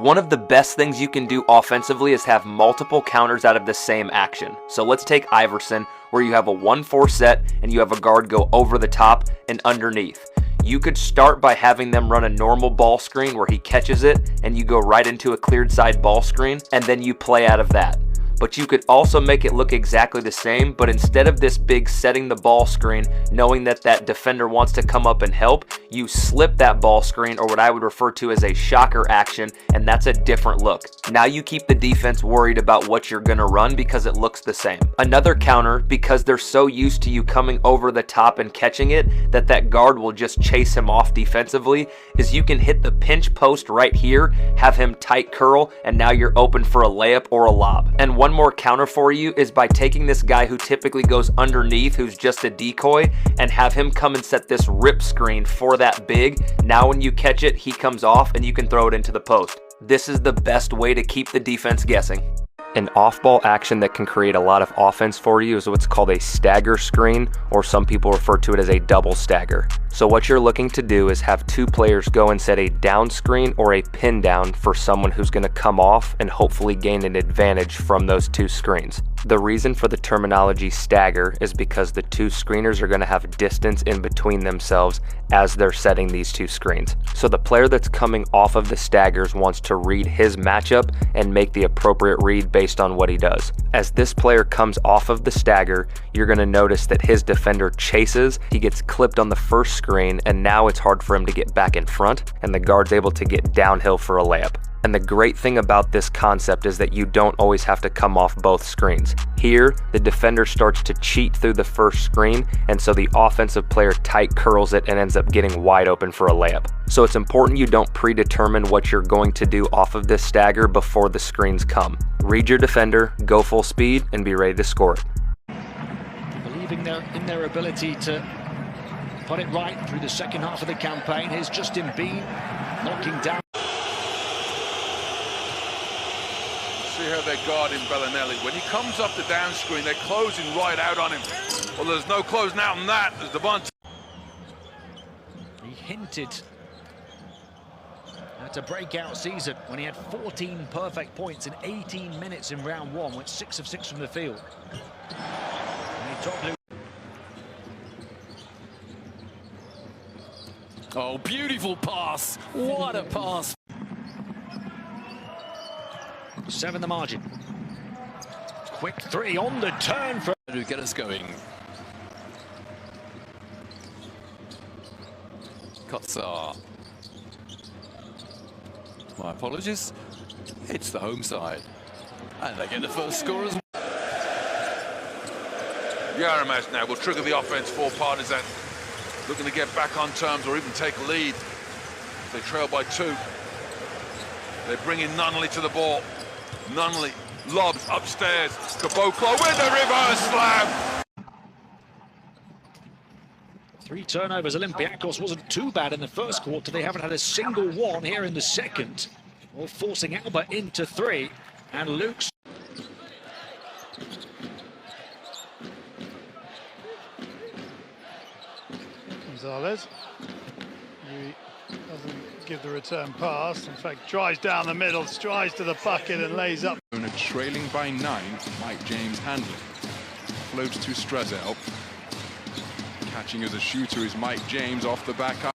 One of the best things you can do offensively is have multiple counters out of the same action. So let's take Iverson, where you have a 1-4 set and you have a guard go over the top and underneath. You could start by having them run a normal ball screen where he catches it and you go right into a cleared side ball screen, and then you play out of that. But you could also make it look exactly the same, but instead of this big setting the ball screen, knowing that that defender wants to come up and help, you slip that ball screen, or what I would refer to as a shocker action, and that's a different look. Now you keep the defense worried about what you're gonna run because it looks the same. Another counter, because they're so used to you coming over the top and catching it, that guard will just chase him off defensively, is you can hit the pinch post right here, have him tight curl, and now you're open for a layup or a lob. And one more counter for you is by taking this guy who typically goes underneath, who's just a decoy, and have him come and set this rip screen for that big. Now when you catch it, he comes off and you can throw it into the post. This is the best way to keep the defense guessing. An off-ball action that can create a lot of offense for you is what's called a stagger screen, or some people refer to it as a double stagger. So what you're looking to do is have two players go and set a down screen or a pin down for someone who's going to come off and hopefully gain an advantage from those two screens. The reason for the terminology stagger is because the two screeners are going to have distance in between themselves as they're setting these two screens. So the player that's coming off of the staggers wants to read his matchup and make the appropriate read based on what he does. As this player comes off of the stagger, you're going to notice that his defender chases, he gets clipped on the first screen, and now it's hard for him to get back in front, and the guard's able to get downhill for a layup. And the great thing about this concept is that you don't always have to come off both screens. Here, the defender starts to cheat through the first screen, and so the offensive player tight curls it and ends up getting wide open for a layup. So it's important you don't predetermine what you're going to do off of this stagger before the screens come. Read your defender, go full speed, and be ready to score it. Believing in their ability to put it right through the second half of the campaign. Here's Justin Bean knocking down. See how they're guarding Bellinelli. When he comes up the down screen, they're closing right out on him. Well, there's no closing out on that. There's Devontae. He hinted at a breakout season when he had 14 perfect points in 18 minutes in round one, went 6 of 6 from the field. Oh, beautiful pass. What a pass. 7 the margin. Quick three on the turn for to get us going. Kotsar. My apologies. It's the home side. And they get the first score as well. Yaramas now will trigger the offense for Partizan. Looking to get back on terms or even take a lead. They trail by 2. They bring in Nunnally to the ball. Nunnally lobs upstairs. Caboclo with the reverse slam. 3 turnovers. Olympiacos wasn't too bad in the first quarter. They haven't had a single one here in the second. All forcing Alba into 3. And Luke's. Gonzalez. He doesn't give the return pass. In fact, drives down the middle, strides to the bucket and lays up. Trailing by 9, Mike James handling. Floats to Strazel. Catching as a shooter is Mike James off the back.